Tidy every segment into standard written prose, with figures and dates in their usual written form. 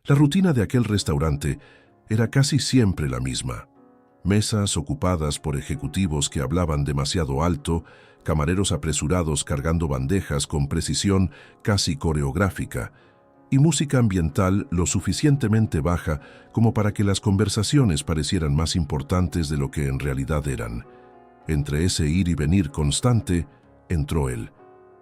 La rutina de aquel restaurante era casi siempre la misma. Mesas ocupadas por ejecutivos que hablaban demasiado alto, camareros apresurados cargando bandejas con precisión casi coreográfica, y música ambiental lo suficientemente baja como para que las conversaciones parecieran más importantes de lo que en realidad eran. Entre ese ir y venir constante, entró él.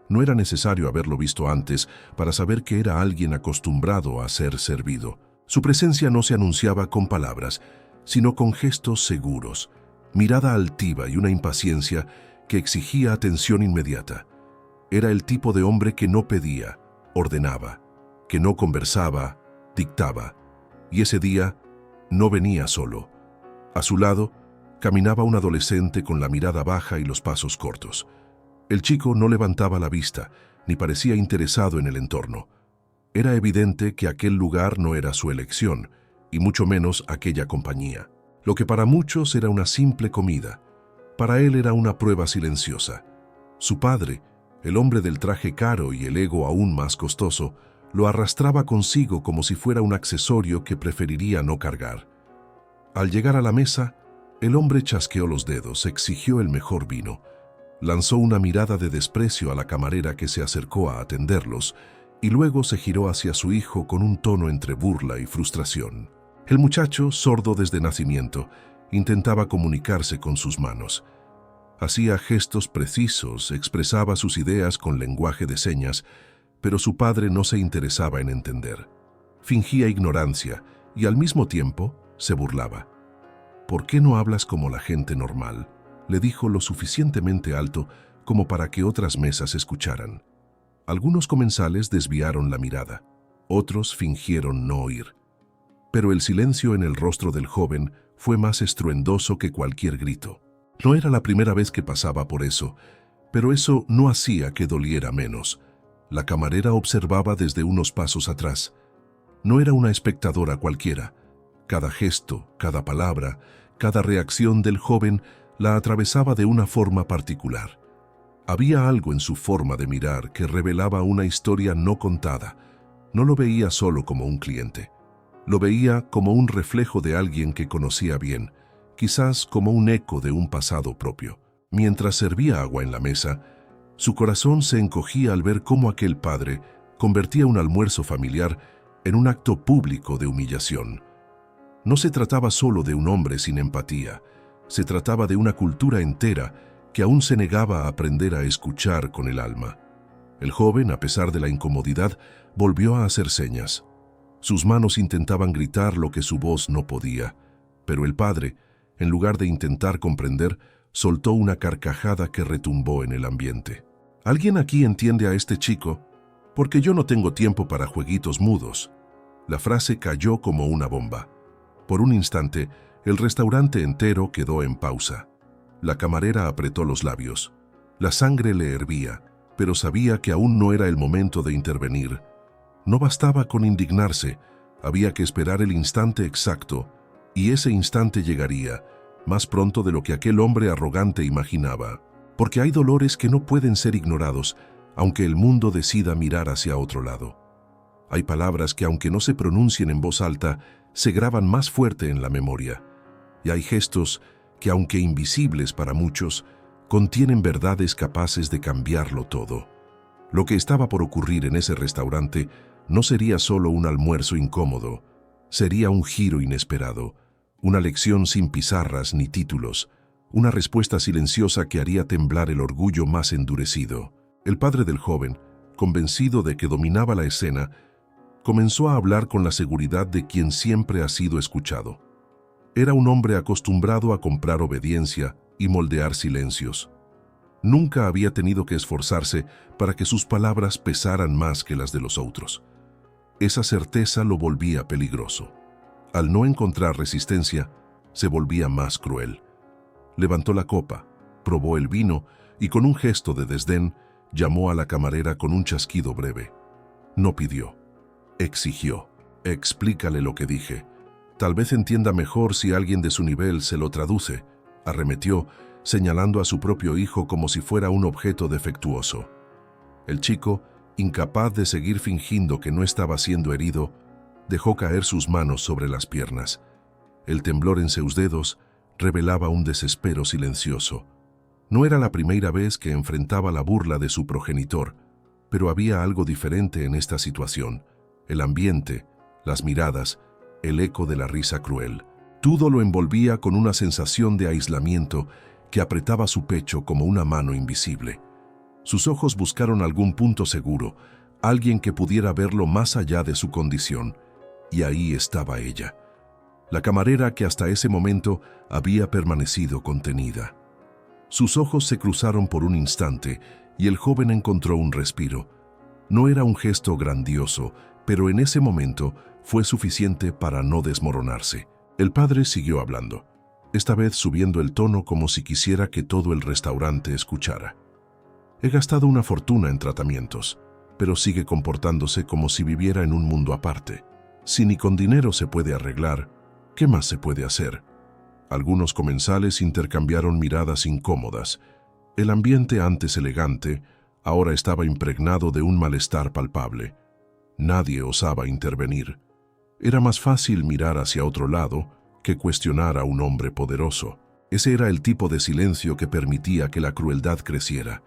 No era necesario haberlo visto antes para saber que era alguien acostumbrado a ser servido. Su presencia no se anunciaba con palabras, sino con gestos seguros, mirada altiva y una impaciencia que exigía atención inmediata. Era el tipo de hombre que no pedía, ordenaba, que no conversaba, dictaba. Y ese día no venía solo. A su lado caminaba un adolescente con la mirada baja y los pasos cortos. El chico no levantaba la vista, ni parecía interesado en el entorno. Era evidente que aquel lugar no era su elección, y mucho menos aquella compañía. Lo que para muchos era una simple comida, para él era una prueba silenciosa. Su padre, el hombre del traje caro y el ego aún más costoso, lo arrastraba consigo como si fuera un accesorio que preferiría no cargar. Al llegar a la mesa, el hombre chasqueó los dedos, exigió el mejor vino. Lanzó una mirada de desprecio a la camarera que se acercó a atenderlos y luego se giró hacia su hijo con un tono entre burla y frustración. El muchacho, sordo desde nacimiento, intentaba comunicarse con sus manos. Hacía gestos precisos, expresaba sus ideas con lenguaje de señas, pero su padre no se interesaba en entender. Fingía ignorancia y al mismo tiempo se burlaba. «¿Por qué no hablas como la gente normal?», le dijo lo suficientemente alto como para que otras mesas escucharan. Algunos comensales desviaron la mirada, otros fingieron no oír. Pero el silencio en el rostro del joven fue más estruendoso que cualquier grito. No era la primera vez que pasaba por eso, pero eso no hacía que doliera menos. La camarera observaba desde unos pasos atrás. No era una espectadora cualquiera. Cada gesto, cada palabra, cada reacción del joven la atravesaba de una forma particular. Había algo en su forma de mirar que revelaba una historia no contada. No lo veía solo como un cliente. Lo veía como un reflejo de alguien que conocía bien, quizás como un eco de un pasado propio. Mientras servía agua en la mesa, su corazón se encogía al ver cómo aquel padre convertía un almuerzo familiar en un acto público de humillación. No se trataba solo de un hombre sin empatía, se trataba de una cultura entera que aún se negaba a aprender a escuchar con el alma. El joven, a pesar de la incomodidad, volvió a hacer señas. Sus manos intentaban gritar lo que su voz no podía, pero el padre, en lugar de intentar comprender, soltó una carcajada que retumbó en el ambiente. «¿Alguien aquí entiende a este chico? Porque yo no tengo tiempo para jueguitos mudos». La frase cayó como una bomba. Por un instante, el restaurante entero quedó en pausa. La camarera apretó los labios. La sangre le hervía, pero sabía que aún no era el momento de intervenir. No bastaba con indignarse, había que esperar el instante exacto, y ese instante llegaría, más pronto de lo que aquel hombre arrogante imaginaba. Porque hay dolores que no pueden ser ignorados, aunque el mundo decida mirar hacia otro lado. Hay palabras que, aunque no se pronuncien en voz alta, se graban más fuerte en la memoria. Y hay gestos que, aunque invisibles para muchos, contienen verdades capaces de cambiarlo todo. Lo que estaba por ocurrir en ese restaurante no sería solo un almuerzo incómodo, sería un giro inesperado, una lección sin pizarras ni títulos, una respuesta silenciosa que haría temblar el orgullo más endurecido. El padre del joven, convencido de que dominaba la escena, comenzó a hablar con la seguridad de quien siempre ha sido escuchado. Era un hombre acostumbrado a comprar obediencia y moldear silencios. Nunca había tenido que esforzarse para que sus palabras pesaran más que las de los otros. Esa certeza lo volvía peligroso. Al no encontrar resistencia, se volvía más cruel. Levantó la copa, probó el vino y con un gesto de desdén llamó a la camarera con un chasquido breve. No pidió, exigió. «Explícale lo que dije. Tal vez entienda mejor si alguien de su nivel se lo traduce», arremetió, señalando a su propio hijo como si fuera un objeto defectuoso. El chico, incapaz de seguir fingiendo que no estaba siendo herido, Dejó caer sus manos sobre las piernas. El temblor en sus dedos revelaba un desespero silencioso. No era la primera vez que enfrentaba la burla de su progenitor, pero había algo diferente en esta situación. El ambiente, las miradas, el eco de la risa cruel. Todo lo envolvía con una sensación de aislamiento que apretaba su pecho como una mano invisible. Sus ojos buscaron algún punto seguro, alguien que pudiera verlo más allá de su condición, y ahí estaba ella, la camarera que hasta ese momento había permanecido contenida. Sus ojos se cruzaron por un instante y el joven encontró un respiro. No era un gesto grandioso, pero en ese momento fue suficiente para no desmoronarse. El padre siguió hablando, esta vez subiendo el tono como si quisiera que todo el restaurante escuchara. He gastado una fortuna en tratamientos, pero sigue comportándose como si viviera en un mundo aparte. Si ni con dinero se puede arreglar, ¿qué más se puede hacer? Algunos comensales intercambiaron miradas incómodas. El ambiente antes elegante ahora estaba impregnado de un malestar palpable. Nadie osaba intervenir. Era más fácil mirar hacia otro lado que cuestionar a un hombre poderoso. Ese era el tipo de silencio que permitía que la crueldad creciera.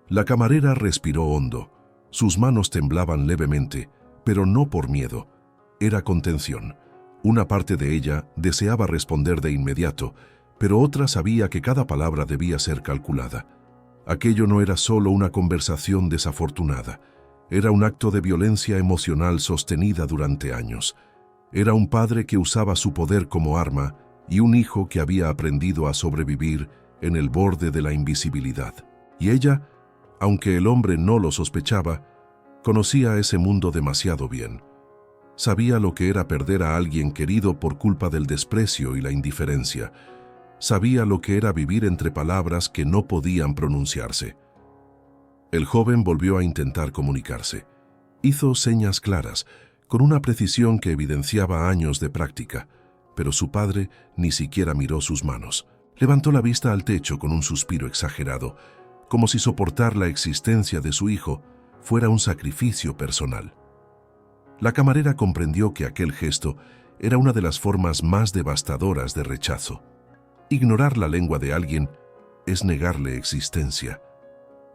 La camarera respiró hondo. Sus manos temblaban levemente, pero no por miedo. Era contención. Una parte de ella deseaba responder de inmediato, pero otra sabía que cada palabra debía ser calculada. Aquello no era solo una conversación desafortunada. Era un acto de violencia emocional sostenida durante años. Era un padre que usaba su poder como arma y un hijo que había aprendido a sobrevivir en el borde de la invisibilidad. Y ella, aunque el hombre no lo sospechaba, conocía ese mundo demasiado bien. Sabía lo que era perder a alguien querido por culpa del desprecio y la indiferencia. Sabía lo que era vivir entre palabras que no podían pronunciarse. El joven volvió a intentar comunicarse. Hizo señas claras, con una precisión que evidenciaba años de práctica, pero su padre ni siquiera miró sus manos. Levantó la vista al techo con un suspiro exagerado, como si soportar la existencia de su hijo fuera un sacrificio personal. La camarera comprendió que aquel gesto era una de las formas más devastadoras de rechazo. Ignorar la lengua de alguien es negarle existencia.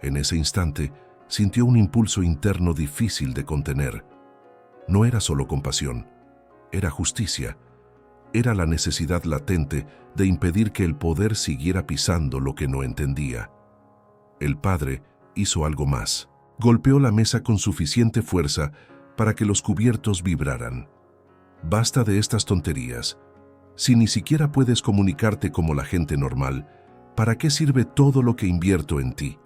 En ese instante, sintió un impulso interno difícil de contener. No era solo compasión, era justicia. Era la necesidad latente de impedir que el poder siguiera pisando lo que no entendía. El padre hizo algo más. Golpeó la mesa con suficiente fuerza para que los cubiertos vibraran. Basta de estas tonterías. Si ni siquiera puedes comunicarte como la gente normal, ¿para qué sirve todo lo que invierto en ti?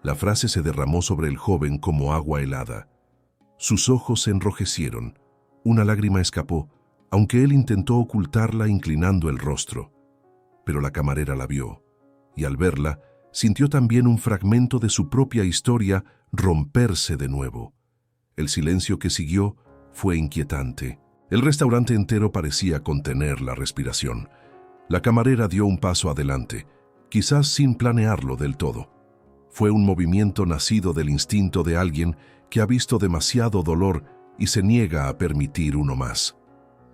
La frase se derramó sobre el joven como agua helada. Sus ojos se enrojecieron. Una lágrima escapó, aunque él intentó ocultarla inclinando el rostro. Pero la camarera la vio, y al verla, sintió también un fragmento de su propia historia romperse de nuevo. El silencio que siguió fue inquietante. El restaurante entero parecía contener la respiración. La camarera dio un paso adelante, quizás sin planearlo del todo. Fue un movimiento nacido del instinto de alguien que ha visto demasiado dolor y se niega a permitir uno más.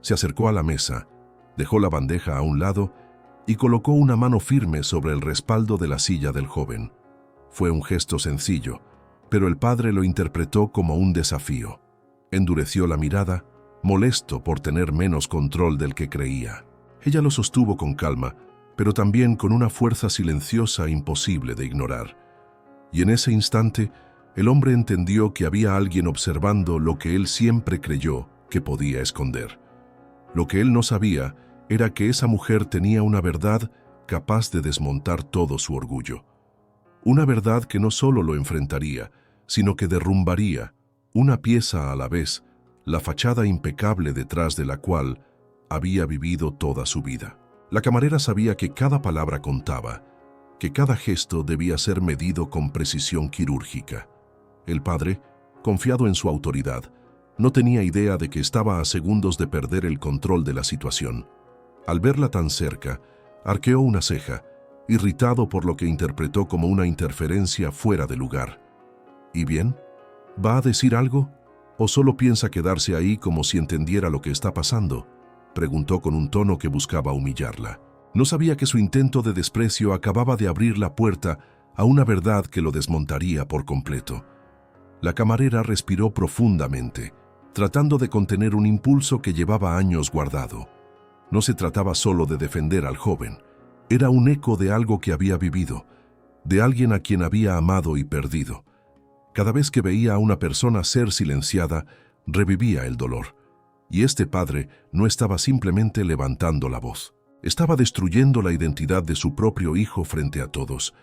Se acercó a la mesa, dejó la bandeja a un lado y colocó una mano firme sobre el respaldo de la silla del joven. Fue un gesto sencillo, pero el padre lo interpretó como un desafío. Endureció la mirada, molesto por tener menos control del que creía. Ella lo sostuvo con calma, pero también con una fuerza silenciosa imposible de ignorar. Y en ese instante, el hombre entendió que había alguien observando lo que él siempre creyó que podía esconder. Lo que él no sabía era que esa mujer tenía una verdad capaz de desmontar todo su orgullo. Una verdad que no solo lo enfrentaría, sino que derrumbaría, una pieza a la vez, la fachada impecable detrás de la cual había vivido toda su vida. La camarera sabía que cada palabra contaba, que cada gesto debía ser medido con precisión quirúrgica. El padre, confiado en su autoridad, no tenía idea de que estaba a segundos de perder el control de la situación. Al verla tan cerca, arqueó una ceja, irritado por lo que interpretó como una interferencia fuera de lugar. ¿Y bien? ¿Va a decir algo? ¿O solo piensa quedarse ahí como si entendiera lo que está pasando?, preguntó con un tono que buscaba humillarla. No sabía que su intento de desprecio acababa de abrir la puerta a una verdad que lo desmontaría por completo. La camarera respiró profundamente, tratando de contener un impulso que llevaba años guardado. No se trataba solo de defender al joven, era un eco de algo que había vivido, de alguien a quien había amado y perdido. Cada vez que veía a una persona ser silenciada, revivía el dolor. Y este padre no estaba simplemente levantando la voz, estaba destruyendo la identidad de su propio hijo frente a todos.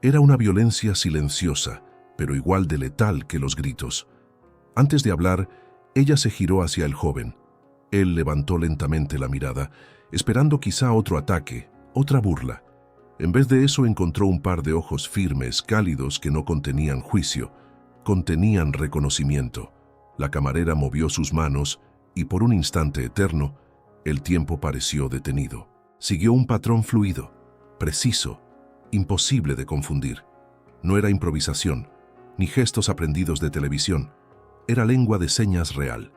Era una violencia silenciosa, pero igual de letal que los gritos. Antes de hablar, ella se giró hacia el joven. Él levantó lentamente la mirada, esperando quizá otro ataque, otra burla. En vez de eso encontró un par de ojos firmes, cálidos, que no contenían juicio, contenían reconocimiento. La camarera movió sus manos y por un instante eterno, el tiempo pareció detenido. Siguió un patrón fluido, preciso, imposible de confundir. No era improvisación, ni gestos aprendidos de televisión. Era lengua de señas real.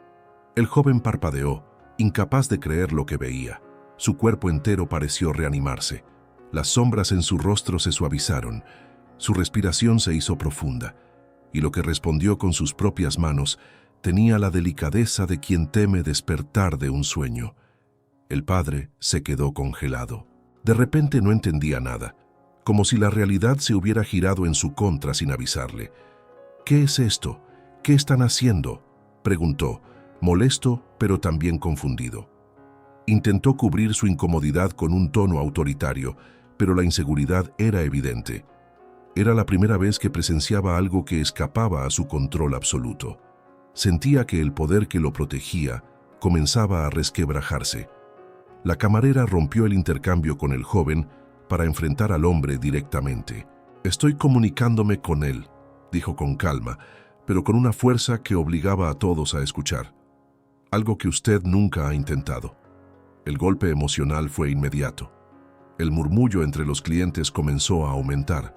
El joven parpadeó, incapaz de creer lo que veía. Su cuerpo entero pareció reanimarse. Las sombras en su rostro se suavizaron. Su respiración se hizo profunda. Y lo que respondió con sus propias manos tenía la delicadeza de quien teme despertar de un sueño. El padre se quedó congelado. De repente no entendía nada, como si la realidad se hubiera girado en su contra sin avisarle. «¿Qué es esto? ¿Qué están haciendo?», preguntó, molesto pero también confundido. Intentó cubrir su incomodidad con un tono autoritario, pero la inseguridad era evidente. Era la primera vez que presenciaba algo que escapaba a su control absoluto. Sentía que el poder que lo protegía comenzaba a resquebrajarse. La camarera rompió el intercambio con el joven para enfrentar al hombre directamente. «Estoy comunicándome con él», dijo con calma, pero con una fuerza que obligaba a todos a escuchar. «Algo que usted nunca ha intentado». El golpe emocional fue inmediato. El murmullo entre los clientes comenzó a aumentar.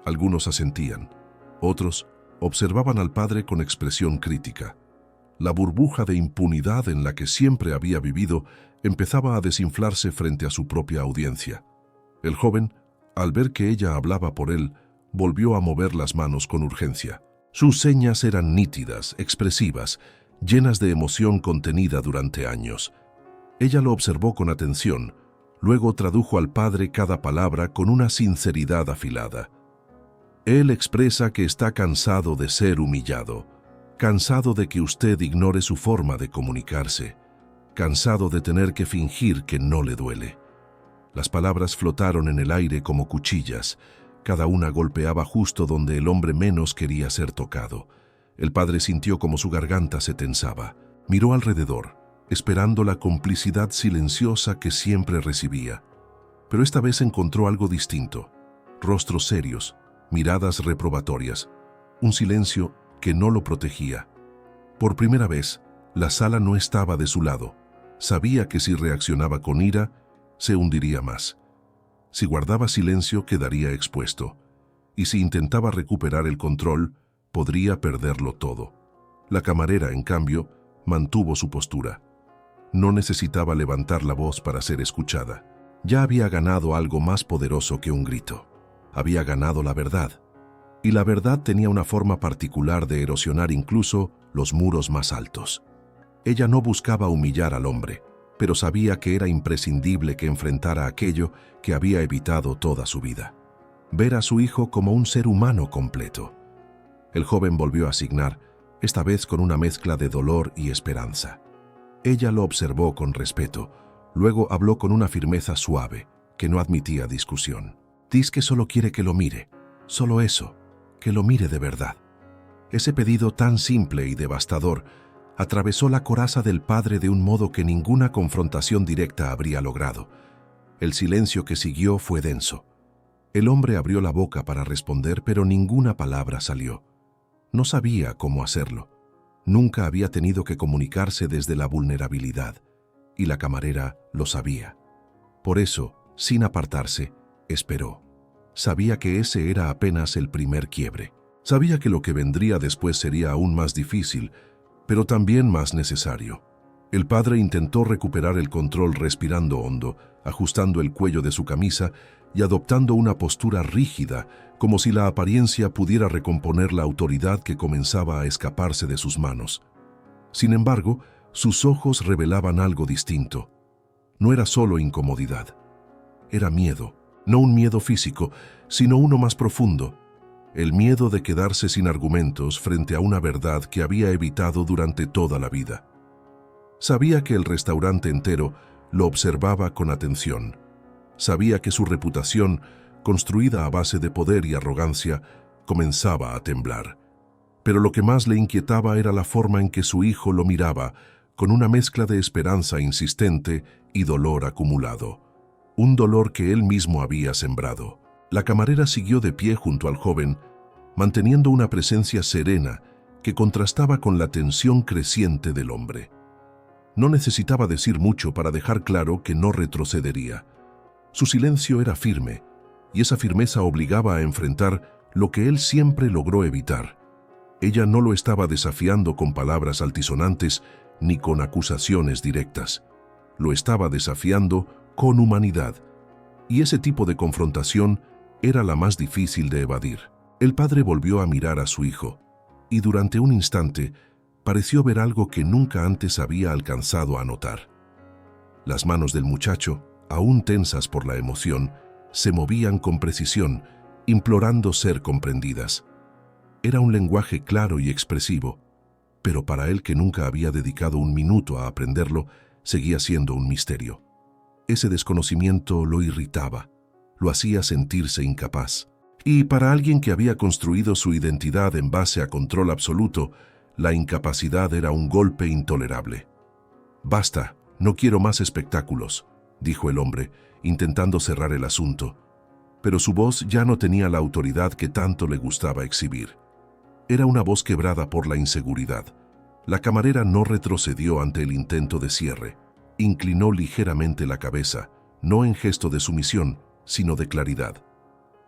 Algunos asentían, otros observaban al padre con expresión crítica. La burbuja de impunidad en la que siempre había vivido empezaba a desinflarse frente a su propia audiencia. El joven, al ver que ella hablaba por él, volvió a mover las manos con urgencia. Sus señas eran nítidas, expresivas, llenas de emoción contenida durante años. Ella lo observó con atención, luego tradujo al padre cada palabra con una sinceridad afilada. Él expresa que está cansado de ser humillado, cansado de que usted ignore su forma de comunicarse, cansado de tener que fingir que no le duele. Las palabras flotaron en el aire como cuchillas, cada una golpeaba justo donde el hombre menos quería ser tocado. El padre sintió como su garganta se tensaba. Miró alrededor, esperando la complicidad silenciosa que siempre recibía. Pero esta vez encontró algo distinto. Rostros serios, miradas reprobatorias, un silencio que no lo protegía. Por primera vez, la sala no estaba de su lado. Sabía que si reaccionaba con ira, se hundiría más. Si guardaba silencio, quedaría expuesto. Y si intentaba recuperar el control, podría perderlo todo. La camarera, en cambio, mantuvo su postura. No necesitaba levantar la voz para ser escuchada. Ya había ganado algo más poderoso que un grito. Había ganado la verdad. Y la verdad tenía una forma particular de erosionar incluso los muros más altos. Ella no buscaba humillar al hombre, pero sabía que era imprescindible que enfrentara aquello que había evitado toda su vida. Ver a su hijo como un ser humano completo. El joven volvió a signar, esta vez con una mezcla de dolor y esperanza. Ella lo observó con respeto, luego habló con una firmeza suave, que no admitía discusión. «Diz que solo quiere que lo mire, solo eso, que lo mire de verdad». Ese pedido tan simple y devastador atravesó la coraza del padre de un modo que ninguna confrontación directa habría logrado. El silencio que siguió fue denso. El hombre abrió la boca para responder, pero ninguna palabra salió. No sabía cómo hacerlo. Nunca había tenido que comunicarse desde la vulnerabilidad, y la camarera lo sabía. Por eso, sin apartarse, esperó. Sabía que ese era apenas el primer quiebre. Sabía que lo que vendría después sería aún más difícil, pero también más necesario. El padre intentó recuperar el control respirando hondo, ajustando el cuello de su camisa y adoptando una postura rígida, como si la apariencia pudiera recomponer la autoridad que comenzaba a escaparse de sus manos. Sin embargo, sus ojos revelaban algo distinto. No era solo incomodidad. Era miedo, no un miedo físico, sino uno más profundo. El miedo de quedarse sin argumentos frente a una verdad que había evitado durante toda la vida. Sabía que el restaurante entero lo observaba con atención. Sabía que su reputación, construida a base de poder y arrogancia, comenzaba a temblar. Pero lo que más le inquietaba era la forma en que su hijo lo miraba, con una mezcla de esperanza insistente y dolor acumulado. Un dolor que él mismo había sembrado. La camarera siguió de pie junto al joven, manteniendo una presencia serena que contrastaba con la tensión creciente del hombre. No necesitaba decir mucho para dejar claro que no retrocedería. Su silencio era firme, y esa firmeza obligaba a enfrentar lo que él siempre logró evitar. Ella no lo estaba desafiando con palabras altisonantes ni con acusaciones directas. Lo estaba desafiando con humanidad, y ese tipo de confrontación era la más difícil de evadir. El padre volvió a mirar a su hijo, y durante un instante pareció ver algo que nunca antes había alcanzado a notar. Las manos del muchacho, aún tensas por la emoción, se movían con precisión, implorando ser comprendidas. Era un lenguaje claro y expresivo, pero para él, que nunca había dedicado un minuto a aprenderlo, seguía siendo un misterio. Ese desconocimiento lo irritaba, lo hacía sentirse incapaz. Y para alguien que había construido su identidad en base a control absoluto, la incapacidad era un golpe intolerable. «Basta, no quiero más espectáculos», dijo el hombre, intentando cerrar el asunto. Pero su voz ya no tenía la autoridad que tanto le gustaba exhibir. Era una voz quebrada por la inseguridad. La camarera no retrocedió ante el intento de cierre. Inclinó ligeramente la cabeza, no en gesto de sumisión, sino de claridad.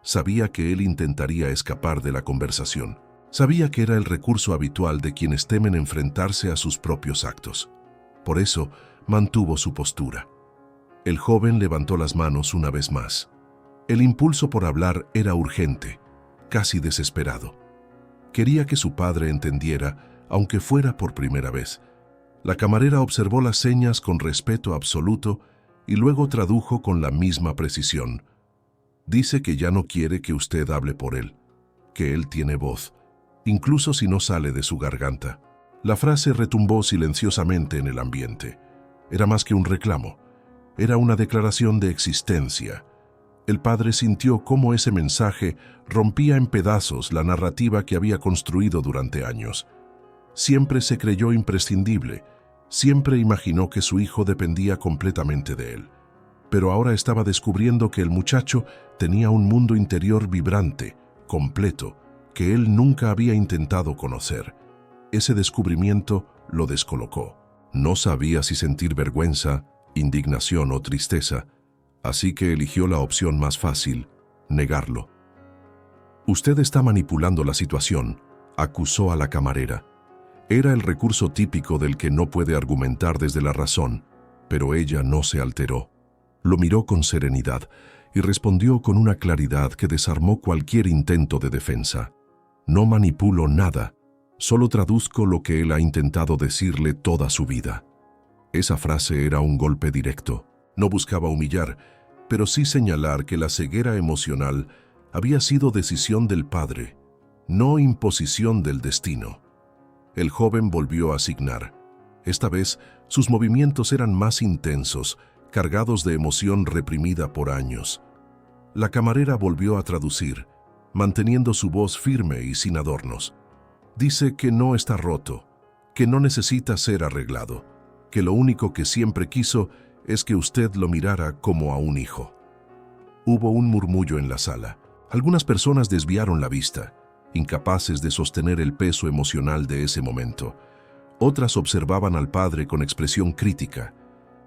Sabía que él intentaría escapar de la conversación. Sabía que era el recurso habitual de quienes temen enfrentarse a sus propios actos. Por eso, mantuvo su postura. El joven levantó las manos una vez más. El impulso por hablar era urgente, casi desesperado. Quería que su padre entendiera, aunque fuera por primera vez. La camarera observó las señas con respeto absoluto y luego tradujo con la misma precisión. «Dice que ya no quiere que usted hable por él, que él tiene voz, incluso si no sale de su garganta». La frase retumbó silenciosamente en el ambiente. Era más que un reclamo, era una declaración de existencia. El padre sintió cómo ese mensaje rompía en pedazos la narrativa que había construido durante años. Siempre se creyó imprescindible, siempre imaginó que su hijo dependía completamente de él. Pero ahora estaba descubriendo que el muchacho tenía un mundo interior vibrante, completo, que él nunca había intentado conocer. Ese descubrimiento lo descolocó. No sabía si sentir vergüenza, indignación o tristeza, así que eligió la opción más fácil, negarlo. «Usted está manipulando la situación», acusó a la camarera. Era el recurso típico del que no puede argumentar desde la razón, pero ella no se alteró. Lo miró con serenidad y respondió con una claridad que desarmó cualquier intento de defensa. «No manipulo nada, solo traduzco lo que él ha intentado decirle toda su vida». Esa frase era un golpe directo. No buscaba humillar, pero sí señalar que la ceguera emocional había sido decisión del padre, no imposición del destino. El joven volvió a signar. Esta vez, sus movimientos eran más intensos, cargados de emoción reprimida por años. La camarera volvió a traducir, manteniendo su voz firme y sin adornos. «Dice que no está roto, que no necesita ser arreglado, que lo único que siempre quiso es que usted lo mirara como a un hijo». Hubo un murmullo en la sala. Algunas personas desviaron la vista, incapaces de sostener el peso emocional de ese momento. Otras observaban al padre con expresión crítica.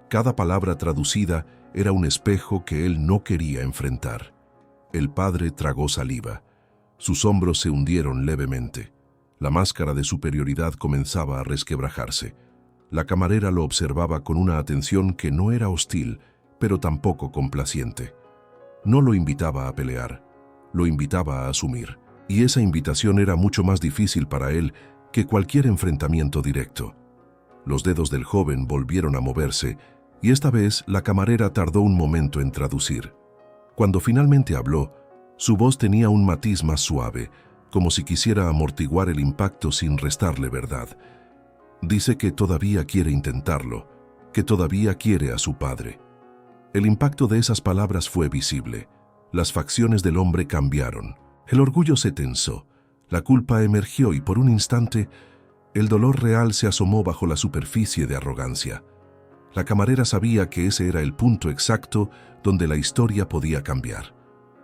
Cada palabra traducida era un espejo que él no quería enfrentar. El padre tragó saliva. Sus hombros se hundieron levemente. La máscara de superioridad comenzaba a resquebrajarse. La camarera lo observaba con una atención que no era hostil, pero tampoco complaciente. No lo invitaba a pelear, lo invitaba a asumir, y esa invitación era mucho más difícil para él que cualquier enfrentamiento directo. Los dedos del joven volvieron a moverse, y esta vez la camarera tardó un momento en traducir. Cuando finalmente habló, su voz tenía un matiz más suave, como si quisiera amortiguar el impacto sin restarle verdad. Dice que todavía quiere intentarlo, que todavía quiere a su padre. El impacto de esas palabras fue visible. Las facciones del hombre cambiaron. El orgullo se tensó, la culpa emergió y por un instante, el dolor real se asomó bajo la superficie de arrogancia. La camarera sabía que ese era el punto exacto donde la historia podía cambiar.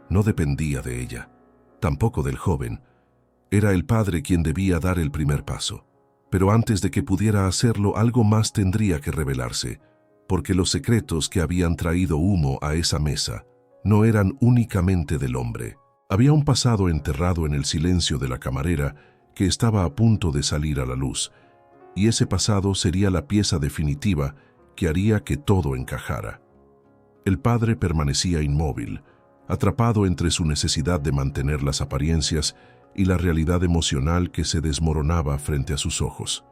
No dependía de ella, tampoco del joven. Era el padre quien debía dar el primer paso. Pero antes de que pudiera hacerlo, algo más tendría que revelarse, porque los secretos que habían traído humo a esa mesa no eran únicamente del hombre. Había un pasado enterrado en el silencio de la camarera que estaba a punto de salir a la luz, y ese pasado sería la pieza definitiva que haría que todo encajara. El padre permanecía inmóvil, atrapado entre su necesidad de mantener las apariencias y la realidad emocional que se desmoronaba frente a sus ojos.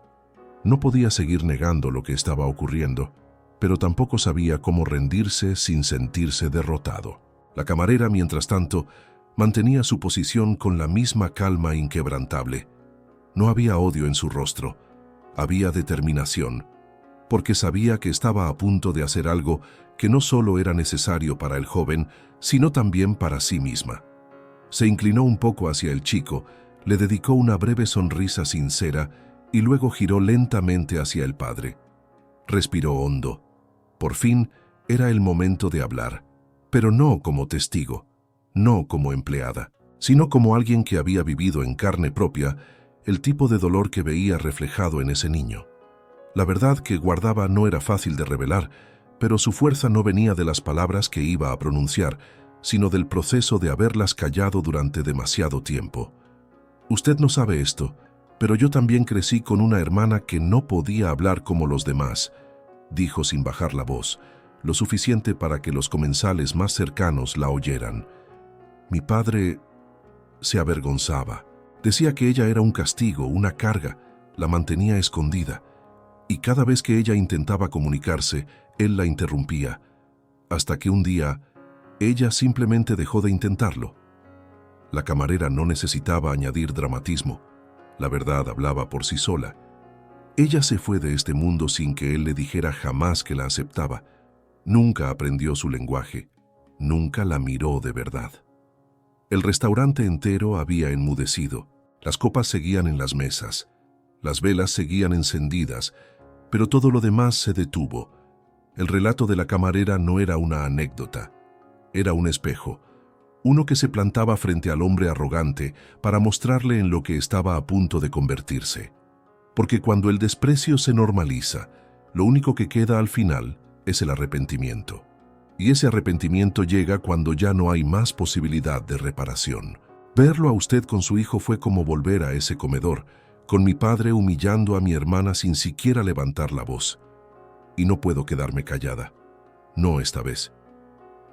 No podía seguir negando lo que estaba ocurriendo, pero tampoco sabía cómo rendirse sin sentirse derrotado. La camarera, mientras tanto, mantenía su posición con la misma calma inquebrantable. No había odio en su rostro, había determinación, porque sabía que estaba a punto de hacer algo que no solo era necesario para el joven, sino también para sí misma. Se inclinó un poco hacia el chico, le dedicó una breve sonrisa sincera y luego giró lentamente hacia el padre. Respiró hondo. Por fin era el momento de hablar, pero no como testigo, no como empleada, sino como alguien que había vivido en carne propia el tipo de dolor que veía reflejado en ese niño. La verdad que guardaba no era fácil de revelar, pero su fuerza no venía de las palabras que iba a pronunciar, sino del proceso de haberlas callado durante demasiado tiempo. Usted no sabe esto, pero yo también crecí con una hermana que no podía hablar como los demás, dijo sin bajar la voz, lo suficiente para que los comensales más cercanos la oyeran. Mi padre se avergonzaba. Decía que ella era un castigo, una carga, la mantenía escondida, y cada vez que ella intentaba comunicarse, él la interrumpía, hasta que un día ella simplemente dejó de intentarlo. La camarera no necesitaba añadir dramatismo. La verdad hablaba por sí sola. Ella se fue de este mundo sin que él le dijera jamás que la aceptaba. Nunca aprendió su lenguaje. Nunca la miró de verdad. El restaurante entero había enmudecido. Las copas seguían en las mesas. Las velas seguían encendidas, pero todo lo demás se detuvo. El relato de la camarera no era una anécdota. Era un espejo, uno que se plantaba frente al hombre arrogante para mostrarle en lo que estaba a punto de convertirse. Porque cuando el desprecio se normaliza, lo único que queda al final es el arrepentimiento. Y ese arrepentimiento llega cuando ya no hay más posibilidad de reparación. Verlo a usted con su hijo fue como volver a ese comedor, con mi padre humillando a mi hermana sin siquiera levantar la voz. Y no puedo quedarme callada. No esta vez.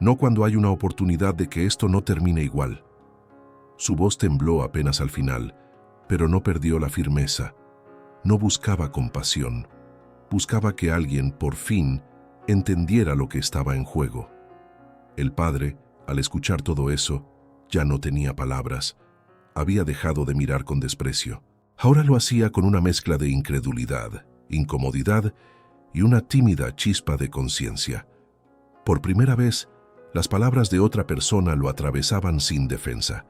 No cuando hay una oportunidad de que esto no termine igual. Su voz tembló apenas al final, pero no perdió la firmeza. No buscaba compasión. Buscaba que alguien, por fin, entendiera lo que estaba en juego. El padre, al escuchar todo eso, ya no tenía palabras. Había dejado de mirar con desprecio. Ahora lo hacía con una mezcla de incredulidad, incomodidad y una tímida chispa de conciencia. Por primera vez, las palabras de otra persona lo atravesaban sin defensa.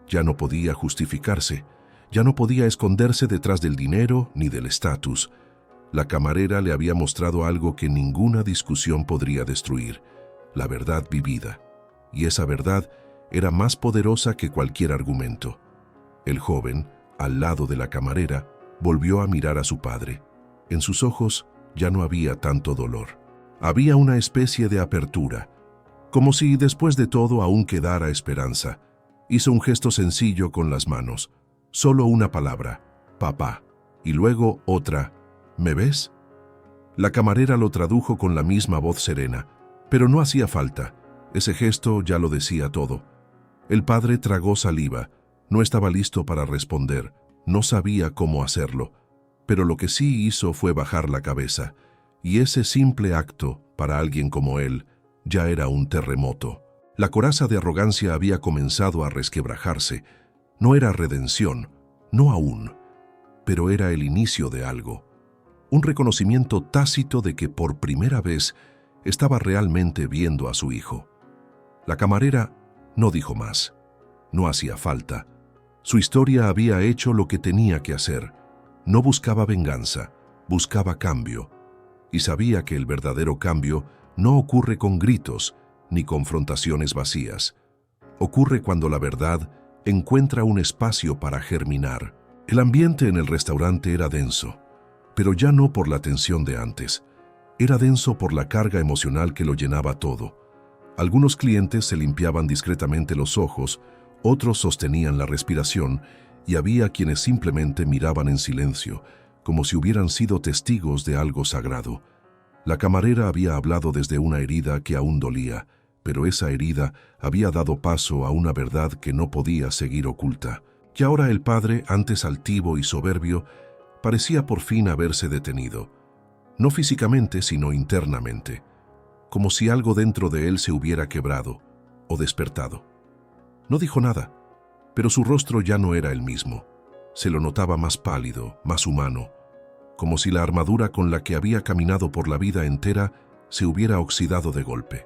Ya no podía justificarse, ya no podía esconderse detrás del dinero ni del estatus. La camarera le había mostrado algo que ninguna discusión podría destruir, la verdad vivida. Y esa verdad era más poderosa que cualquier argumento. El joven, al lado de la camarera, volvió a mirar a su padre. En sus ojos ya no había tanto dolor. Había una especie de apertura, como si después de todo aún quedara esperanza. Hizo un gesto sencillo con las manos, solo una palabra: papá. Y luego otra, ¿me ves? La camarera lo tradujo con la misma voz serena, pero no hacía falta. Ese gesto ya lo decía todo. El padre tragó saliva. No estaba listo para responder. No sabía cómo hacerlo. Pero lo que sí hizo fue bajar la cabeza. Y ese simple acto, para alguien como él, ya era un terremoto. La coraza de arrogancia había comenzado a resquebrajarse. No era redención, no aún, pero era el inicio de algo. Un reconocimiento tácito de que por primera vez estaba realmente viendo a su hijo. La camarera no dijo más. No hacía falta. Su historia había hecho lo que tenía que hacer. No buscaba venganza, buscaba cambio. Y sabía que el verdadero cambio no ocurre con gritos ni confrontaciones vacías. Ocurre cuando la verdad encuentra un espacio para germinar. El ambiente en el restaurante era denso, pero ya no por la tensión de antes. Era denso por la carga emocional que lo llenaba todo. Algunos clientes se limpiaban discretamente los ojos, otros sostenían la respiración y había quienes simplemente miraban en silencio, como si hubieran sido testigos de algo sagrado. La camarera había hablado desde una herida que aún dolía, pero esa herida había dado paso a una verdad que no podía seguir oculta. Que ahora el padre, antes altivo y soberbio, parecía por fin haberse detenido. No físicamente, sino internamente, como si algo dentro de él se hubiera quebrado o despertado. No dijo nada, pero su rostro ya no era el mismo. Se lo notaba más pálido, más humano, como si la armadura con la que había caminado por la vida entera se hubiera oxidado de golpe.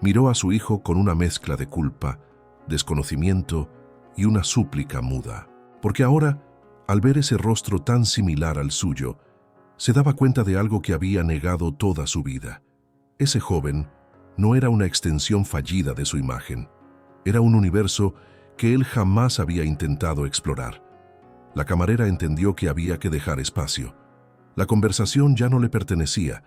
Miró a su hijo con una mezcla de culpa, desconocimiento y una súplica muda, porque ahora, al ver ese rostro tan similar al suyo, se daba cuenta de algo que había negado toda su vida. Ese joven no era una extensión fallida de su imagen, era un universo que él jamás había intentado explorar. La camarera entendió que había que dejar espacio. La conversación ya no le pertenecía.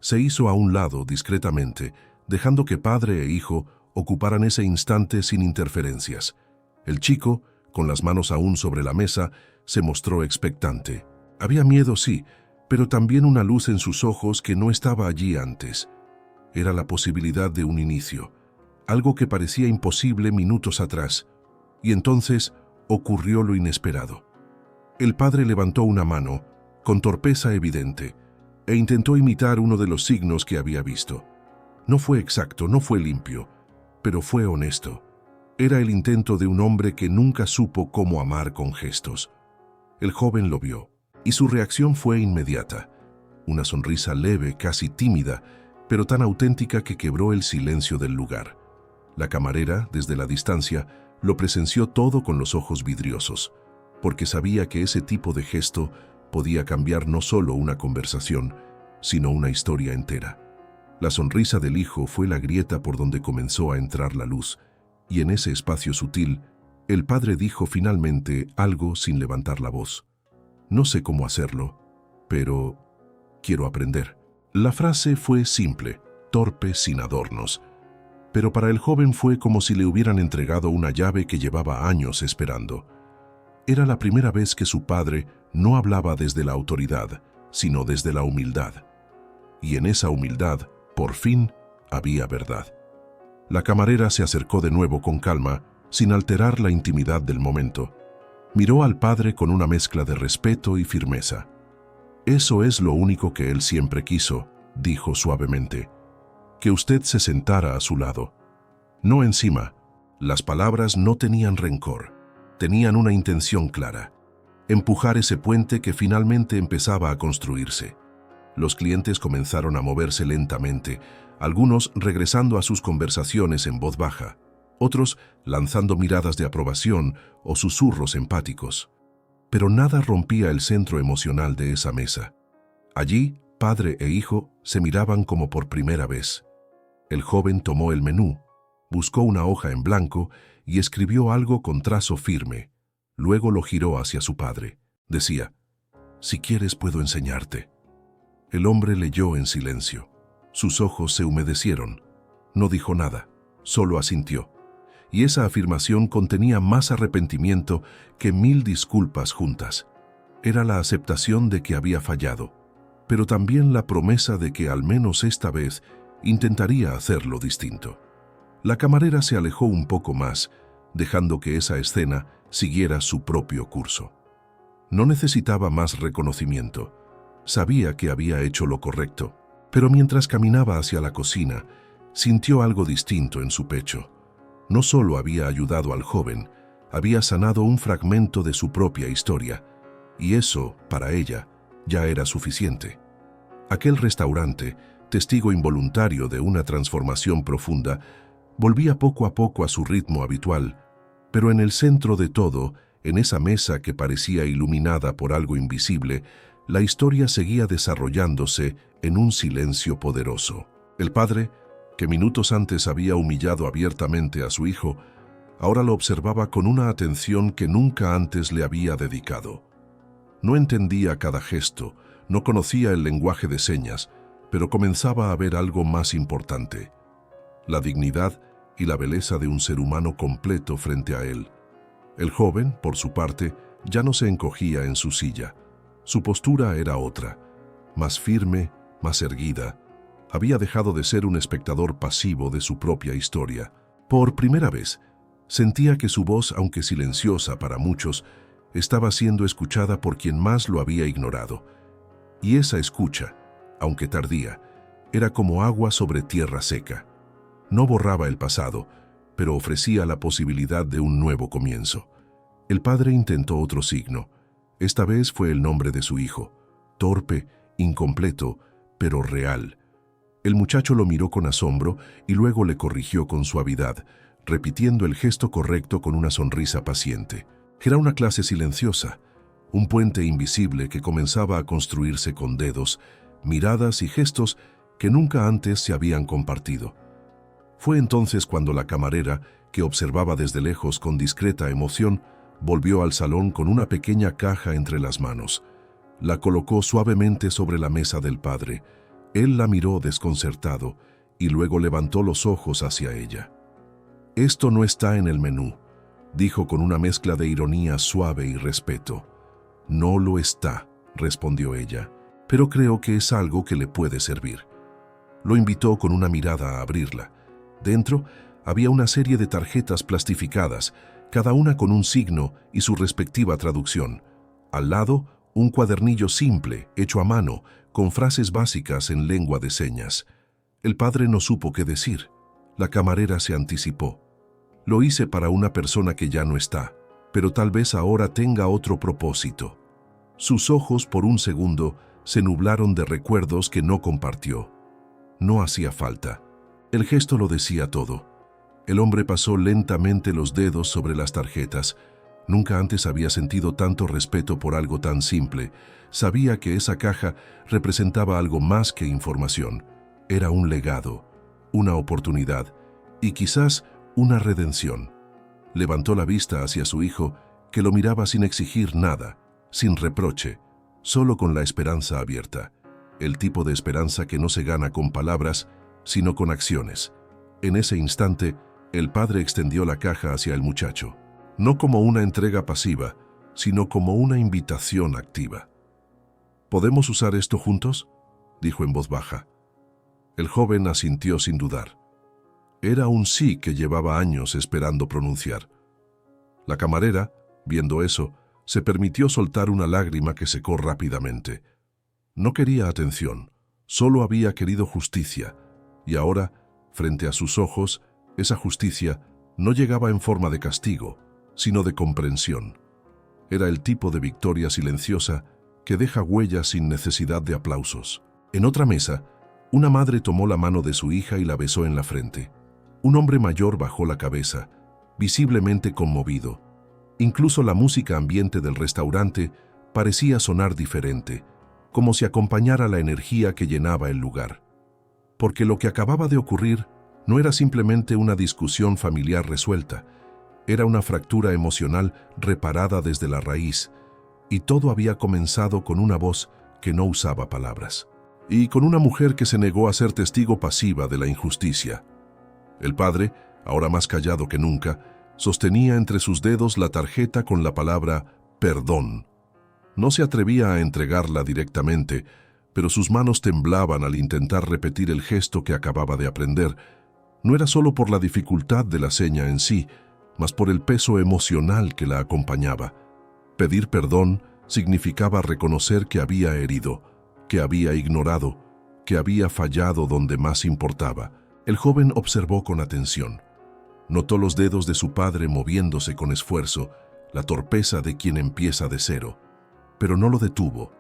Se hizo a un lado discretamente, dejando que padre e hijo ocuparan ese instante sin interferencias. El chico, con las manos aún sobre la mesa, se mostró expectante. Había miedo, sí, pero también una luz en sus ojos que no estaba allí antes. Era la posibilidad de un inicio, algo que parecía imposible minutos atrás. Y entonces ocurrió lo inesperado. El padre levantó una mano, con torpeza evidente, e intentó imitar uno de los signos que había visto. No fue exacto, no fue limpio, pero fue honesto. Era el intento de un hombre que nunca supo cómo amar con gestos. El joven lo vio, y su reacción fue inmediata. Una sonrisa leve, casi tímida, pero tan auténtica que quebró el silencio del lugar. La camarera, desde la distancia, lo presenció todo con los ojos vidriosos, porque sabía que ese tipo de gesto podía cambiar no solo una conversación, sino una historia entera. La sonrisa del hijo fue la grieta por donde comenzó a entrar la luz, y en ese espacio sutil, el padre dijo finalmente algo sin levantar la voz. No sé cómo hacerlo, pero quiero aprender. La frase fue simple, torpe, sin adornos, pero para el joven fue como si le hubieran entregado una llave que llevaba años esperando. Era la primera vez que su padre no hablaba desde la autoridad, sino desde la humildad. Y en esa humildad, por fin, había verdad. La camarera se acercó de nuevo con calma, sin alterar la intimidad del momento. Miró al padre con una mezcla de respeto y firmeza. «Eso es lo único que él siempre quiso», dijo suavemente. «Que usted se sentara a su lado. No encima». Las palabras no tenían rencor, tenían una intención clara: empujar ese puente que finalmente empezaba a construirse. Los clientes comenzaron a moverse lentamente, algunos regresando a sus conversaciones en voz baja, otros lanzando miradas de aprobación o susurros empáticos. Pero nada rompía el centro emocional de esa mesa. Allí, padre e hijo se miraban como por primera vez. El joven tomó el menú, buscó una hoja en blanco y escribió algo con trazo firme. Luego lo giró hacia su padre. Decía: «Si quieres puedo enseñarte». El hombre leyó en silencio. Sus ojos se humedecieron. No dijo nada, solo asintió. Y esa afirmación contenía más arrepentimiento que 1000 disculpas juntas. Era la aceptación de que había fallado, pero también la promesa de que al menos esta vez intentaría hacerlo distinto. La camarera se alejó un poco más, dejando que esa escena siguiera su propio curso. No necesitaba más reconocimiento. Sabía que había hecho lo correcto, pero mientras caminaba hacia la cocina, sintió algo distinto en su pecho. No solo había ayudado al joven, había sanado un fragmento de su propia historia, y eso, para ella, ya era suficiente. Aquel restaurante, testigo involuntario de una transformación profunda, volvía poco a poco a su ritmo habitual, pero en el centro de todo, en esa mesa que parecía iluminada por algo invisible, la historia seguía desarrollándose en un silencio poderoso. El padre, que minutos antes había humillado abiertamente a su hijo, ahora lo observaba con una atención que nunca antes le había dedicado. No entendía cada gesto, no conocía el lenguaje de señas, pero comenzaba a ver algo más importante: la dignidad y la belleza de un ser humano completo frente a él. El joven, por su parte, ya no se encogía en su silla. Su postura era otra, más firme, más erguida. Había dejado de ser un espectador pasivo de su propia historia. Por primera vez, sentía que su voz, aunque silenciosa para muchos, estaba siendo escuchada por quien más lo había ignorado. Y esa escucha, aunque tardía, era como agua sobre tierra seca. No borraba el pasado, pero ofrecía la posibilidad de un nuevo comienzo. El padre intentó otro signo. Esta vez fue el nombre de su hijo, torpe, incompleto, pero real. El muchacho lo miró con asombro y luego le corrigió con suavidad, repitiendo el gesto correcto con una sonrisa paciente. Era una clase silenciosa, un puente invisible que comenzaba a construirse con dedos, miradas y gestos que nunca antes se habían compartido. Fue entonces cuando la camarera, que observaba desde lejos con discreta emoción, volvió al salón con una pequeña caja entre las manos. La colocó suavemente sobre la mesa del padre. Él la miró desconcertado y luego levantó los ojos hacia ella. «Esto no está en el menú», dijo con una mezcla de ironía suave y respeto. «No lo está», respondió ella, «pero creo que es algo que le puede servir». Lo invitó con una mirada a abrirla. Dentro había una serie de tarjetas plastificadas, cada una con un signo y su respectiva traducción. Al lado, un cuadernillo simple, hecho a mano, con frases básicas en lengua de señas. El padre no supo qué decir. La camarera se anticipó. «Lo hice para una persona que ya no está, pero tal vez ahora tenga otro propósito». Sus ojos por un segundo se nublaron de recuerdos que no compartió. No hacía falta. El gesto lo decía todo. El hombre pasó lentamente los dedos sobre las tarjetas. Nunca antes había sentido tanto respeto por algo tan simple. Sabía que esa caja representaba algo más que información. Era un legado, una oportunidad y quizás una redención. Levantó la vista hacia su hijo, que lo miraba sin exigir nada, sin reproche, solo con la esperanza abierta. El tipo de esperanza que no se gana con palabras, sino con acciones. En ese instante, el padre extendió la caja hacia el muchacho, no como una entrega pasiva, sino como una invitación activa. «¿Podemos usar esto juntos?», dijo en voz baja. El joven asintió sin dudar. Era un sí que llevaba años esperando pronunciar. La camarera, viendo eso, se permitió soltar una lágrima que secó rápidamente. No quería atención, solo había querido justicia, y ahora, frente a sus ojos, esa justicia no llegaba en forma de castigo, sino de comprensión. Era el tipo de victoria silenciosa que deja huellas sin necesidad de aplausos. En otra mesa, una madre tomó la mano de su hija y la besó en la frente. Un hombre mayor bajó la cabeza, visiblemente conmovido. Incluso la música ambiente del restaurante parecía sonar diferente, como si acompañara la energía que llenaba el lugar. Porque lo que acababa de ocurrir no era simplemente una discusión familiar resuelta, era una fractura emocional reparada desde la raíz, y todo había comenzado con una voz que no usaba palabras, y con una mujer que se negó a ser testigo pasiva de la injusticia. El padre, ahora más callado que nunca, sostenía entre sus dedos la tarjeta con la palabra «perdón». No se atrevía a entregarla directamente, pero sus manos temblaban al intentar repetir el gesto que acababa de aprender. No era solo por la dificultad de la seña en sí, mas por el peso emocional que la acompañaba. Pedir perdón significaba reconocer que había herido, que había ignorado, que había fallado donde más importaba. El joven observó con atención. Notó los dedos de su padre moviéndose con esfuerzo, la torpeza de quien empieza de cero. Pero no lo detuvo,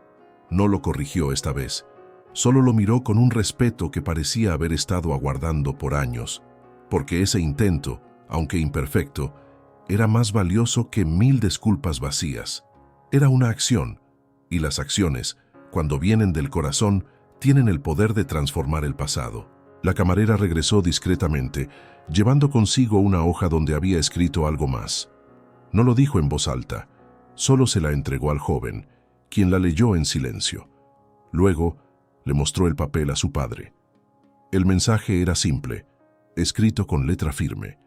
no lo corrigió esta vez. Solo lo miró con un respeto que parecía haber estado aguardando por años, porque ese intento, aunque imperfecto, era más valioso que 1000 disculpas vacías. Era una acción, y las acciones, cuando vienen del corazón, tienen el poder de transformar el pasado. La camarera regresó discretamente, llevando consigo una hoja donde había escrito algo más. No lo dijo en voz alta, solo se la entregó al joven, quien la leyó en silencio. Luego, le mostró el papel a su padre. El mensaje era simple, escrito con letra firme.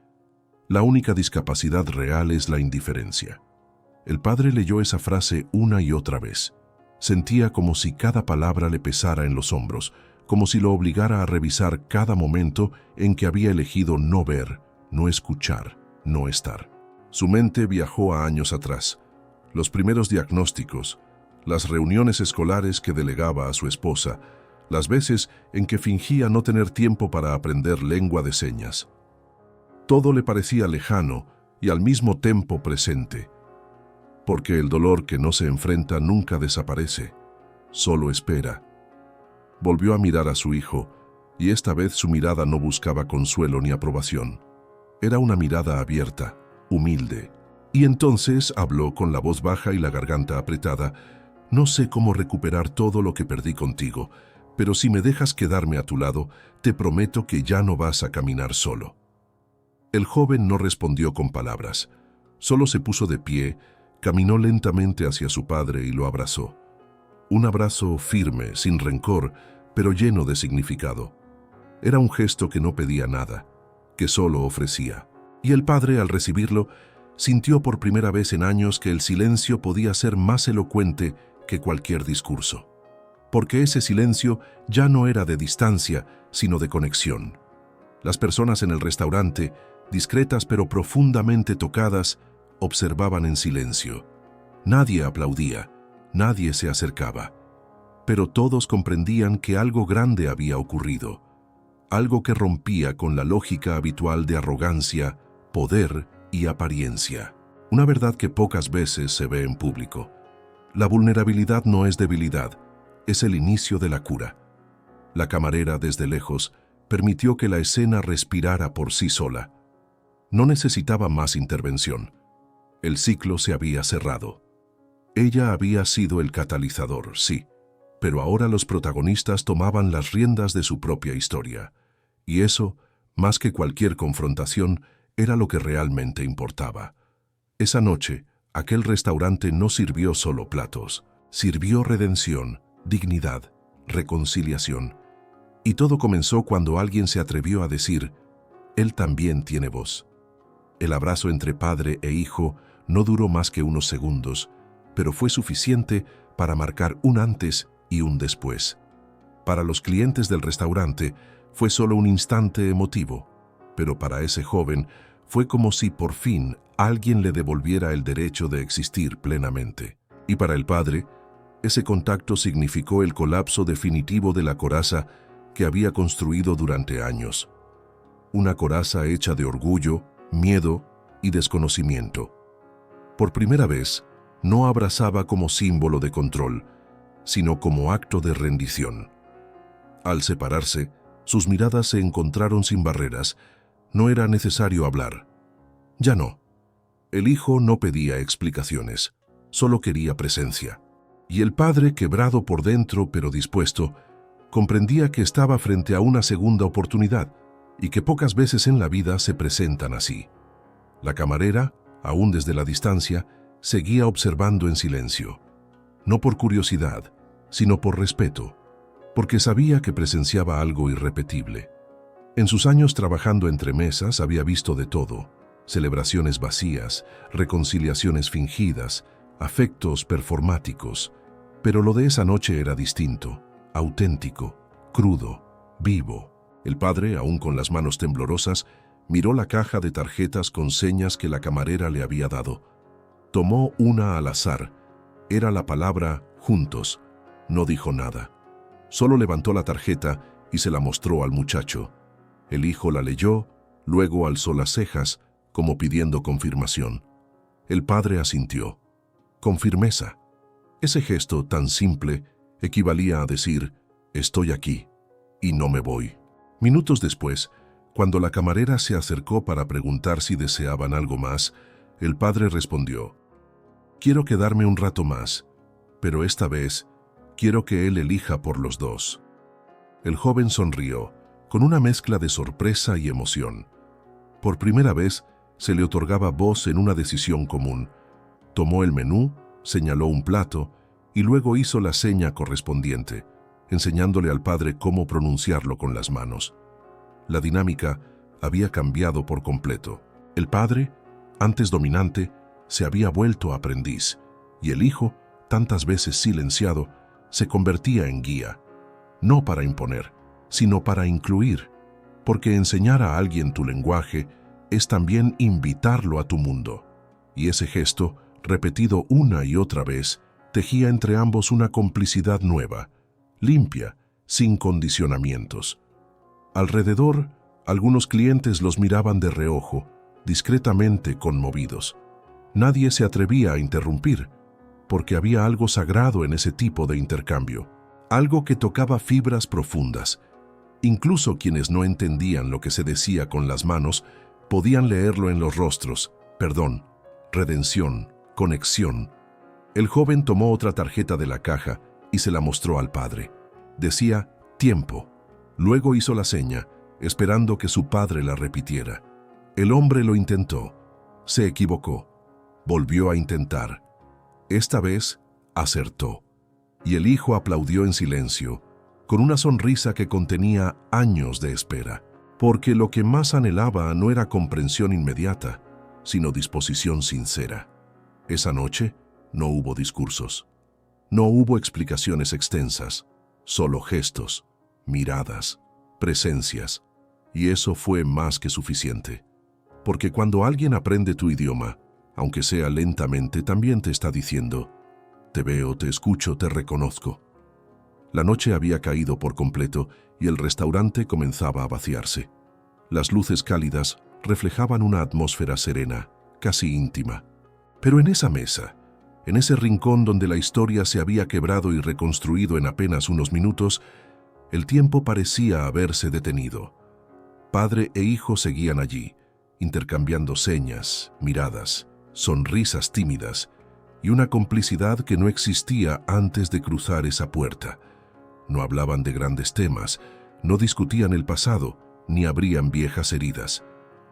La única discapacidad real es la indiferencia. El padre leyó esa frase una y otra vez. Sentía como si cada palabra le pesara en los hombros, como si lo obligara a revisar cada momento en que había elegido no ver, no escuchar, no estar. Su mente viajó a años atrás. Los primeros diagnósticos, las reuniones escolares que delegaba a su esposa, las veces en que fingía no tener tiempo para aprender lengua de señas. Todo le parecía lejano y al mismo tiempo presente, porque el dolor que no se enfrenta nunca desaparece, solo espera. Volvió a mirar a su hijo, y esta vez su mirada no buscaba consuelo ni aprobación. Era una mirada abierta, humilde. Y entonces habló con la voz baja y la garganta apretada. No sé cómo recuperar todo lo que perdí contigo, pero si me dejas quedarme a tu lado, te prometo que ya no vas a caminar solo. El joven no respondió con palabras. Solo se puso de pie, caminó lentamente hacia su padre y lo abrazó. Un abrazo firme, sin rencor, pero lleno de significado. Era un gesto que no pedía nada, que solo ofrecía. Y el padre, al recibirlo, sintió por primera vez en años que el silencio podía ser más elocuente que cualquier discurso. Porque ese silencio ya no era de distancia, sino de conexión. Las personas en el restaurante, discretas pero profundamente tocadas, observaban en silencio. Nadie aplaudía, nadie se acercaba. Pero todos comprendían que algo grande había ocurrido, algo que rompía con la lógica habitual de arrogancia, poder y apariencia. Una verdad que pocas veces se ve en público. La vulnerabilidad no es debilidad, es el inicio de la cura. La camarera, desde lejos, permitió que la escena respirara por sí sola. No necesitaba más intervención. El ciclo se había cerrado. Ella había sido el catalizador, sí, pero ahora los protagonistas tomaban las riendas de su propia historia. Y eso, más que cualquier confrontación, era lo que realmente importaba. Esa noche, aquel restaurante no sirvió solo platos, sirvió redención, dignidad, reconciliación. Y todo comenzó cuando alguien se atrevió a decir, él también tiene voz. El abrazo entre padre e hijo no duró más que unos segundos, pero fue suficiente para marcar un antes y un después. Para los clientes del restaurante fue solo un instante emotivo, pero para ese joven fue como si por fin alguien le devolviera el derecho de existir plenamente. Y para el padre, ese contacto significó el colapso definitivo de la coraza que había construido durante años. Una coraza hecha de orgullo, miedo y desconocimiento. Por primera vez, no abrazaba como símbolo de control, sino como acto de rendición. Al separarse, sus miradas se encontraron sin barreras. No era necesario hablar. Ya no. El hijo no pedía explicaciones, solo quería presencia. Y el padre, quebrado por dentro pero dispuesto, comprendía que estaba frente a una segunda oportunidad y que pocas veces en la vida se presentan así. La camarera, aún desde la distancia, seguía observando en silencio, no por curiosidad, sino por respeto, porque sabía que presenciaba algo irrepetible. En sus años trabajando entre mesas había visto de todo: celebraciones vacías, reconciliaciones fingidas, afectos performáticos, pero lo de esa noche era distinto, auténtico, crudo, vivo. El padre, aún con las manos temblorosas, miró la caja de tarjetas con señas que la camarera le había dado. Tomó una al azar. Era la palabra juntos. No dijo nada. Solo levantó la tarjeta y se la mostró al muchacho. El hijo la leyó, luego alzó las cejas, como pidiendo confirmación. El padre asintió, con firmeza. Ese gesto tan simple equivalía a decir, estoy aquí y no me voy. Minutos después, cuando la camarera se acercó para preguntar si deseaban algo más, el padre respondió, quiero quedarme un rato más, pero esta vez quiero que él elija por los dos. El joven sonrió, con una mezcla de sorpresa y emoción. Por primera vez se le otorgaba voz en una decisión común. Tomó el menú, señaló un plato y luego hizo la seña correspondiente, enseñándole al padre cómo pronunciarlo con las manos. La dinámica había cambiado por completo. El padre, antes dominante, se había vuelto aprendiz, y el hijo, tantas veces silenciado, se convertía en guía, no para imponer, sino para incluir, porque enseñar a alguien tu lenguaje es también invitarlo a tu mundo. Y ese gesto, repetido una y otra vez, tejía entre ambos una complicidad nueva, limpia, sin condicionamientos. Alrededor, algunos clientes los miraban de reojo, discretamente conmovidos. Nadie se atrevía a interrumpir, porque había algo sagrado en ese tipo de intercambio, algo que tocaba fibras profundas. Incluso quienes no entendían lo que se decía con las manos, podían leerlo en los rostros: perdón, redención, conexión. El joven tomó otra tarjeta de la caja y se la mostró al padre. Decía tiempo. Luego hizo la seña, esperando que su padre la repitiera. El hombre lo intentó. Se equivocó. Volvió a intentar. Esta vez acertó. Y el hijo aplaudió en silencio, con una sonrisa que contenía años de espera, porque lo que más anhelaba no era comprensión inmediata, sino disposición sincera. Esa noche no hubo discursos. No hubo explicaciones extensas, solo gestos, miradas, presencias, y eso fue más que suficiente. Porque cuando alguien aprende tu idioma, aunque sea lentamente, también te está diciendo: te veo, te escucho, te reconozco. La noche había caído por completo y el restaurante comenzaba a vaciarse. Las luces cálidas reflejaban una atmósfera serena, casi íntima. Pero en esa mesa, en ese rincón donde la historia se había quebrado y reconstruido en apenas unos minutos, el tiempo parecía haberse detenido. Padre e hijo seguían allí, intercambiando señas, miradas, sonrisas tímidas y una complicidad que no existía antes de cruzar esa puerta. No hablaban de grandes temas, no discutían el pasado, ni abrían viejas heridas.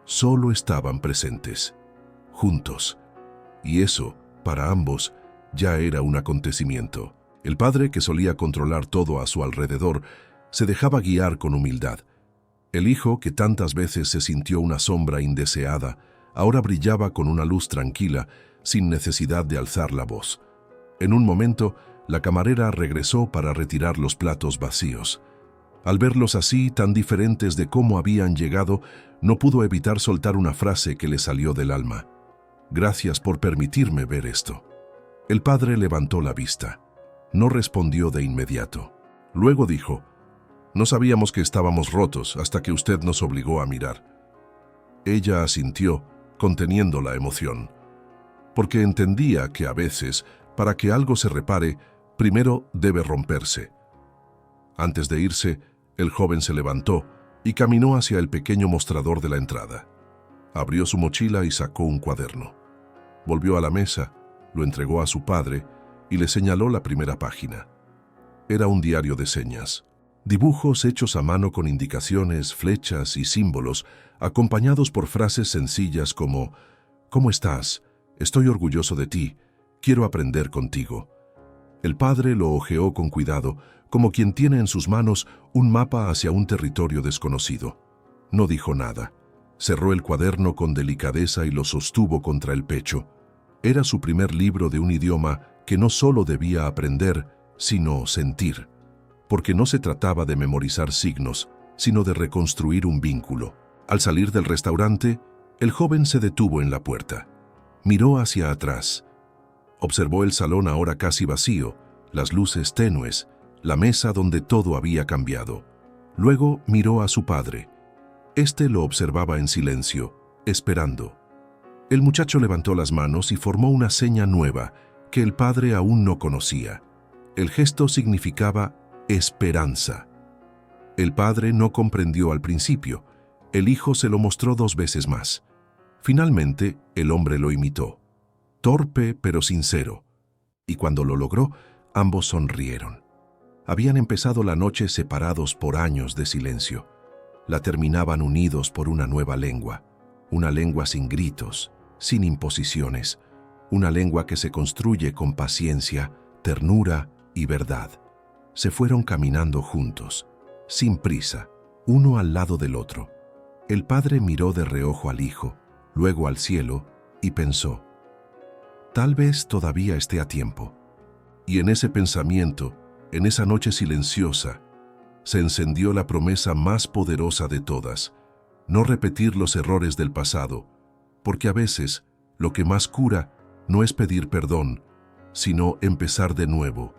Solo estaban presentes, juntos. Y eso, para ambos, ya era un acontecimiento. El padre, que solía controlar todo a su alrededor, se dejaba guiar con humildad. El hijo, que tantas veces se sintió una sombra indeseada, ahora brillaba con una luz tranquila, sin necesidad de alzar la voz. En un momento, la camarera regresó para retirar los platos vacíos. Al verlos así, tan diferentes de cómo habían llegado, no pudo evitar soltar una frase que le salió del alma. «Gracias por permitirme ver esto». El padre levantó la vista. No respondió de inmediato. Luego dijo: «No sabíamos que estábamos rotos hasta que usted nos obligó a mirar». Ella asintió, conteniendo la emoción, porque entendía que a veces, para que algo se repare, primero debe romperse. Antes de irse, el joven se levantó y caminó hacia el pequeño mostrador de la entrada. Abrió su mochila y sacó un cuaderno. Volvió a la mesa, lo entregó a su padre y le señaló la primera página. Era un diario de señas. Dibujos hechos a mano con indicaciones, flechas y símbolos, acompañados por frases sencillas como: «¿Cómo estás? Estoy orgulloso de ti. Quiero aprender contigo». El padre lo hojeó con cuidado, como quien tiene en sus manos un mapa hacia un territorio desconocido. No dijo nada. Cerró el cuaderno con delicadeza y lo sostuvo contra el pecho. Era su primer libro de un idioma que no solo debía aprender, sino sentir, porque no se trataba de memorizar signos, sino de reconstruir un vínculo. Al salir del restaurante, el joven se detuvo en la puerta. Miró hacia atrás. Observó el salón ahora casi vacío, las luces tenues, la mesa donde todo había cambiado. Luego miró a su padre. Este lo observaba en silencio, esperando. El muchacho levantó las manos y formó una seña nueva que el padre aún no conocía. El gesto significaba esperanza. El padre no comprendió al principio. El hijo se lo mostró 2 veces más. Finalmente, el hombre lo imitó. Torpe pero sincero. Y cuando lo logró, ambos sonrieron. Habían empezado la noche separados por años de silencio. La terminaban unidos por una nueva lengua. Una lengua sin gritos, sin imposiciones. Una lengua que se construye con paciencia, ternura y verdad. Se fueron caminando juntos, sin prisa, uno al lado del otro. El padre miró de reojo al hijo, luego al cielo, y pensó, tal vez todavía esté a tiempo. Y en ese pensamiento, en esa noche silenciosa, se encendió la promesa más poderosa de todas: no repetir los errores del pasado, porque a veces lo que más cura no es pedir perdón, sino empezar de nuevo,